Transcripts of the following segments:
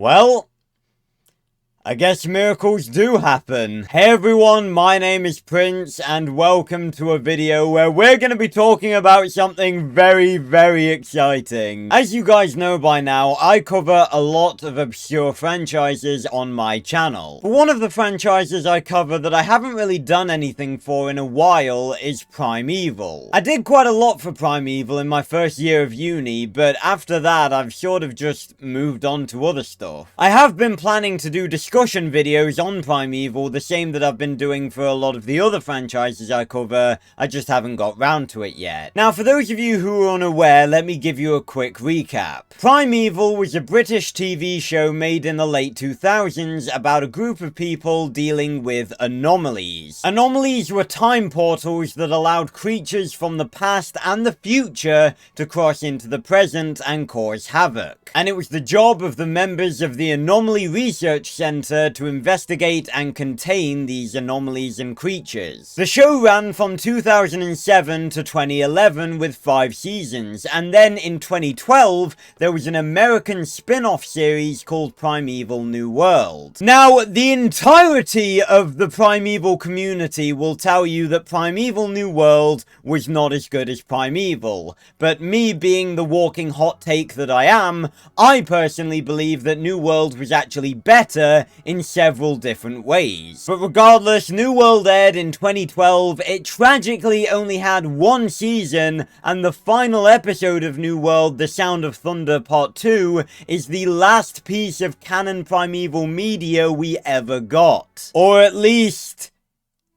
Well, I guess miracles do happen. Hey everyone, my name is Prince, and welcome to a video where we're going to be talking about something very exciting. As you guys know by now, I cover a lot of obscure franchises on my channel. But one of the franchises I cover that I haven't really done anything for in a while is Primeval. I did quite a lot for Primeval in my first year of uni, but after that I've sort of just moved on to other stuff. I have been planning to do discussion videos on Primeval, the same that I've been doing for a lot of the other franchises I cover. I just haven't got round to it yet. Now, for those of you who are unaware, let me give you a quick recap. Primeval was a British TV show made in the late 2000s about a group of people dealing with anomalies. Anomalies were time portals that allowed creatures from the past and the future to cross into the present and cause havoc. And it was the job of the members of the Anomaly Research Center to investigate and contain these anomalies and creatures. The show ran from 2007 to 2011 with 5 seasons, and then in 2012 there was an American spin-off series called Primeval New World. Now, the entirety of the Primeval community will tell you that Primeval New World was not as good as Primeval, but me being the walking hot take that I am, I personally believe that New World was actually better in several different ways. But regardless, New World aired in 2012, it tragically only had 1 season, and the final episode of New World, The Sound of Thunder Part 2, is the last piece of canon Primeval media we ever got. Or at least,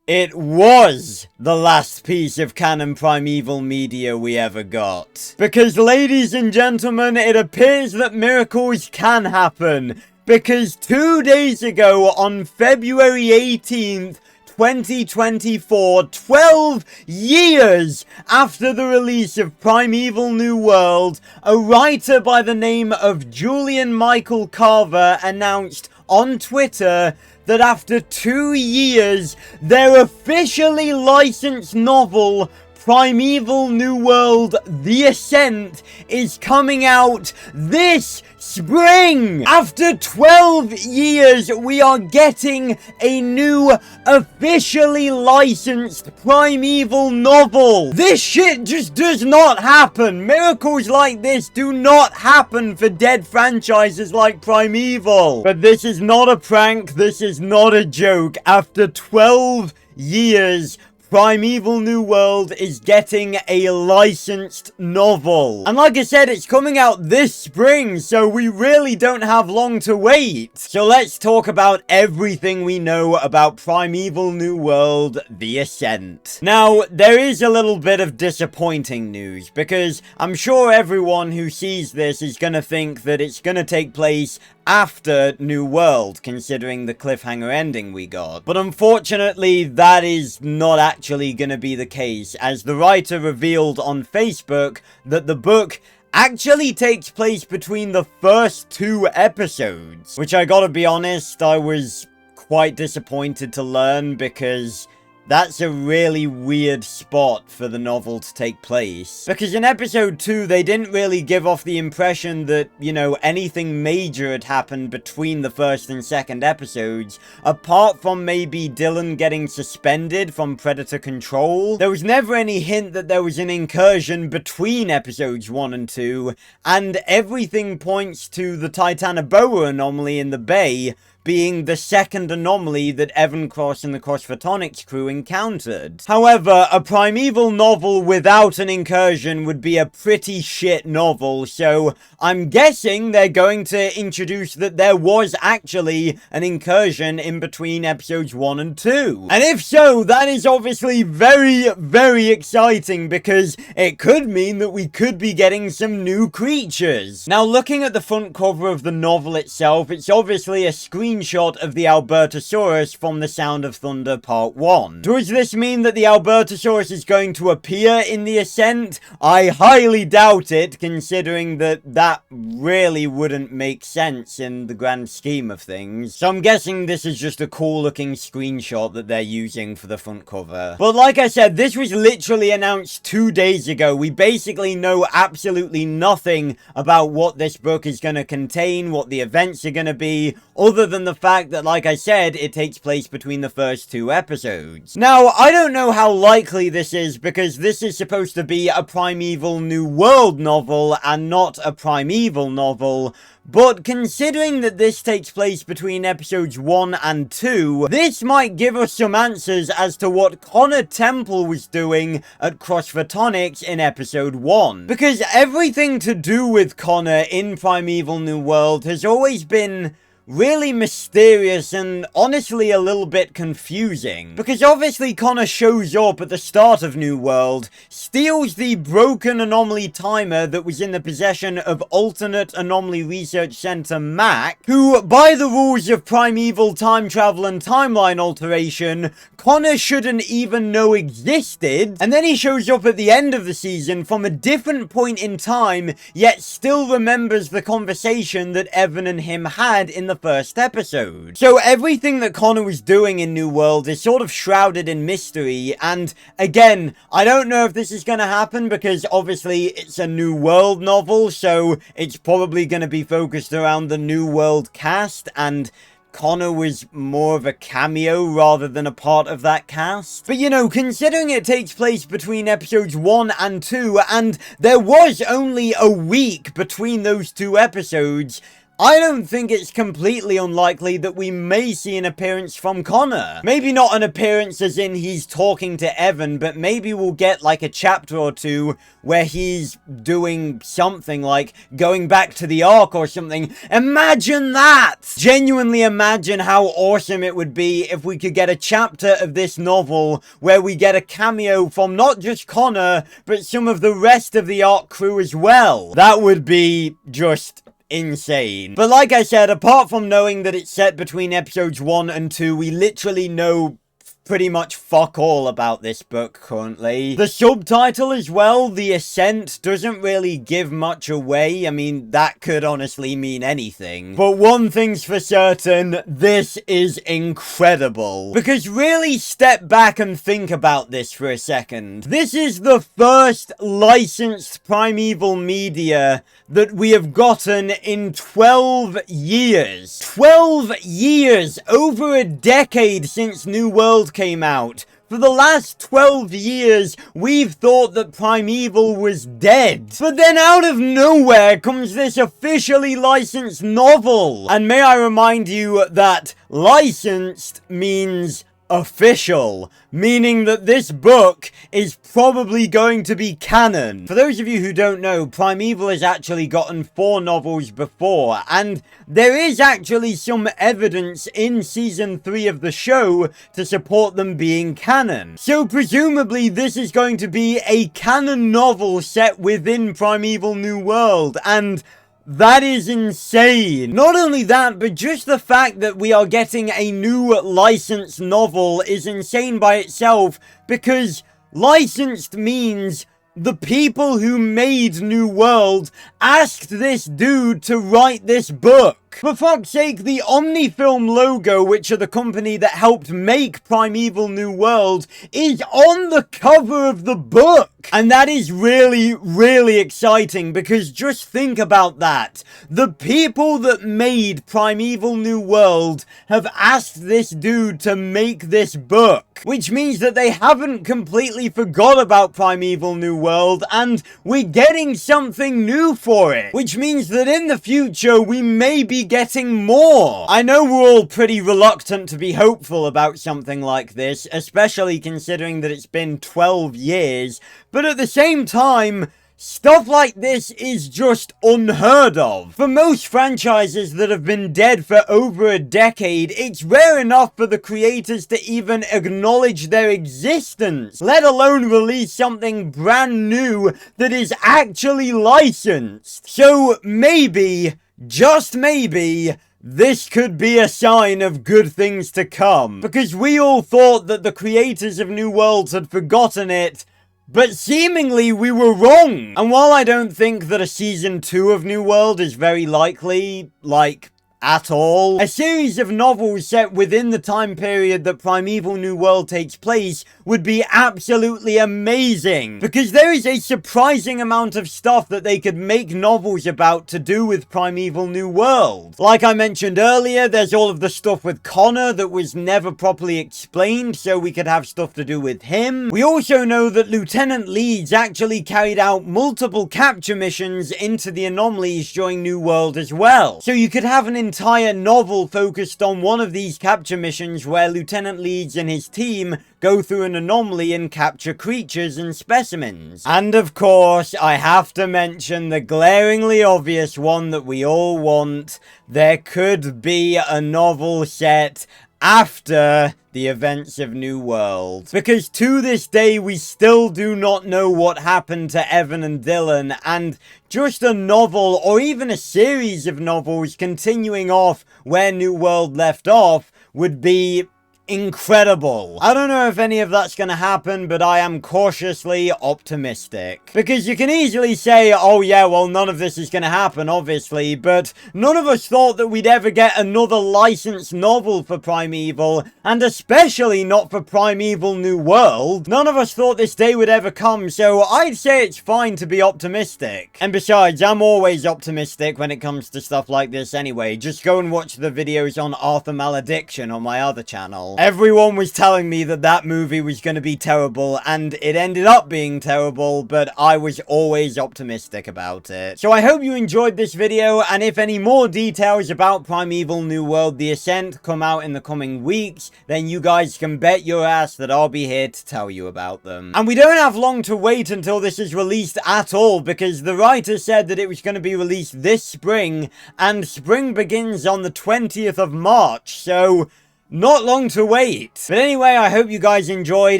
it was the last piece of canon Primeval media we ever got. Because, ladies and gentlemen, it appears that miracles can happen. Because 2 days ago, on February 18th, 2024, 12 years after the release of Primeval New World, a writer by the name of Julian Michael Carver announced on Twitter that after 2 years, their officially licensed novel, Primeval New World: The Ascent, is coming out this spring! After 12 years, we are getting a new, officially licensed Primeval novel! This shit just does not happen! Miracles like this do not happen for dead franchises like Primeval! But this is not a prank, this is not a joke. After 12 years, Primeval New World is getting a licensed novel. And like I said, it's coming out this spring, so we really don't have long to wait. So let's talk about everything we know about Primeval New World: The Ascent. Now, there is a little bit of disappointing news, because I'm sure everyone who sees this is gonna think that it's gonna take place after New World, considering the cliffhanger ending we got. But unfortunately, that is not actually gonna be the case, as the writer revealed on Facebook that the book actually takes place between the first 2 episodes. Which, I gotta be honest, I was quite disappointed to learn, because that's a really weird spot for the novel to take place. Because in episode 2, they didn't really give off the impression that, you know, anything major had happened between the first and second episodes, apart from maybe Dylan getting suspended from Predator control. There was never any hint that there was an incursion between episodes 1 and 2, and everything points to the Titanoboa anomaly in the bay being the second anomaly that Evan Cross and the Cross Photonics crew encountered. However, a Primeval novel without an incursion would be a pretty shit novel, so I'm guessing they're going to introduce that there was actually an incursion in between episodes 1 and 2. And if so, that is obviously very exciting, because it could mean that we could be getting some new creatures. Now, looking at the front cover of the novel itself, it's obviously a screen screenshot of the Albertosaurus from The Sound of Thunder Part 1. Does this mean that the Albertosaurus is going to appear in the Ascent? I highly doubt it, considering that that really wouldn't make sense in the grand scheme of things. So I'm guessing this is just a cool looking screenshot that they're using for the front cover. But like I said, this was literally announced 2 days ago. We basically know absolutely nothing about what this book is going to contain, what the events are going to be, other than the fact that, like I said, it takes place between the first 2 episodes. Now, I don't know how likely this is, because this is supposed to be a Primeval New World novel and not a Primeval novel, but considering that this takes place between episodes 1 and 2, this might give us some answers as to what Connor Temple was doing at Cross Photonics in episode 1. Because everything to do with Connor in Primeval New World has always been really mysterious and honestly a little bit confusing. Because obviously Connor shows up at the start of New World, steals the broken anomaly timer that was in the possession of Alternate Anomaly Research Center Mac, who, by the rules of primeval time travel and timeline alteration, Connor shouldn't even know existed, and then he shows up at the end of the season from a different point in time, yet still remembers the conversation that Evan and him had in the first episode. So everything that Connor was doing in New World is sort of shrouded in mystery, and again, I don't know if this is going to happen because obviously it's a New World novel, so it's probably going to be focused around the New World cast, and Connor was more of a cameo rather than a part of that cast. But you know, considering it takes place between episodes 1 and 2, and there was only a week between those 2 episodes, I don't think it's completely unlikely that we may see an appearance from Connor. Maybe not an appearance as in he's talking to Evan, but maybe we'll get like a chapter or 2 where he's doing something like going back to the Ark or something. Imagine that! Genuinely imagine how awesome it would be if we could get a chapter of this novel where we get a cameo from not just Connor, but some of the rest of the Ark crew as well. That would be just insane. But like I said, apart from knowing that it's set between episodes 1 and 2, we literally know pretty much fuck all about this book currently. The subtitle as well, The Ascent, doesn't really give much away. I mean, that could honestly mean anything. But one thing's for certain, this is incredible. Because really step back and think about this for a second. This is the first licensed Primeval media that we have gotten in 12 years. 12 years! Over a decade since New World came out. For the last 12 years, we've thought that Primeval was dead. But then out of nowhere comes this officially licensed novel. And may I remind you that licensed means official, meaning that this book is probably going to be canon. For those of you who don't know, Primeval has actually gotten 4 novels before, and there is actually some evidence in season 3 of the show to support them being canon. So presumably this is going to be a canon novel set within Primeval New World, and that is insane. Not only that, but just the fact that we are getting a new licensed novel is insane by itself, because licensed means the people who made New World asked this dude to write this book. For fuck's sake, the Omnifilm logo, which are the company that helped make Primeval New World, is on the cover of the book. And that is really, really exciting, because just think about that. The people that made Primeval New World have asked this dude to make this book, which means that they haven't completely forgot about Primeval New World, and we're getting something new for it, which means that in the future we may be getting more. I know we're all pretty reluctant to be hopeful about something like this, especially considering that it's been 12 years, but at the same time, stuff like this is just unheard of. For most franchises that have been dead for over a decade, it's rare enough for the creators to even acknowledge their existence, let alone release something brand new that is actually licensed. So maybe, just maybe, this could be a sign of good things to come. Because we all thought that the creators of New Worlds had forgotten it, but seemingly we were wrong. And while I don't think that a season 2 of New World is very likely, like, at all, a series of novels set within the time period that Primeval New World takes place would be absolutely amazing, because there is a surprising amount of stuff that they could make novels about to do with Primeval New World. Like I mentioned earlier, there's all of the stuff with Connor that was never properly explained, so we could have stuff to do with him. We also know that Lieutenant Leeds actually carried out multiple capture missions into the anomalies during New World as well, so you could have an entire novel focused on one of these capture missions where Lieutenant Leeds and his team go through an anomaly and capture creatures and specimens. And of course, I have to mention the glaringly obvious one that we all want. There could be a novel set after the events of New World. Because to this day, we still do not know what happened to Evan and Dylan, and just a novel, or even a series of novels continuing off where New World left off, would be incredible. I don't know if any of that's gonna happen, but I am cautiously optimistic. Because you can easily say, oh yeah, well none of this is gonna happen, obviously, but none of us thought that we'd ever get another licensed novel for Primeval, and especially not for Primeval New World. None of us thought this day would ever come, so I'd say it's fine to be optimistic. And besides, I'm always optimistic when it comes to stuff like this anyway. Just go and watch the videos on Arthur Malediction on my other channel. Everyone was telling me that that movie was going to be terrible, and it ended up being terrible, but I was always optimistic about it. So I hope you enjoyed this video, and if any more details about Primeval New World The Ascent come out in the coming weeks, then you guys can bet your ass that I'll be here to tell you about them. And we don't have long to wait until this is released at all, because the writer said that it was going to be released this spring, and spring begins on the 20th of March, so not long to wait. But anyway, I hope you guys enjoyed.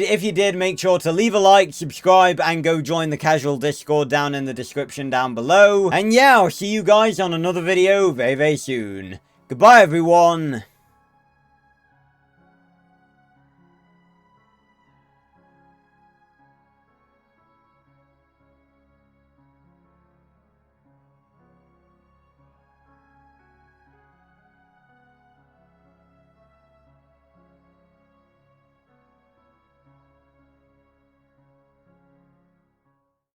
If you did, make sure to leave a like, subscribe, and go join the casual Discord down in the description down below. And yeah, I'll see you guys on another video very, very soon. Goodbye, everyone.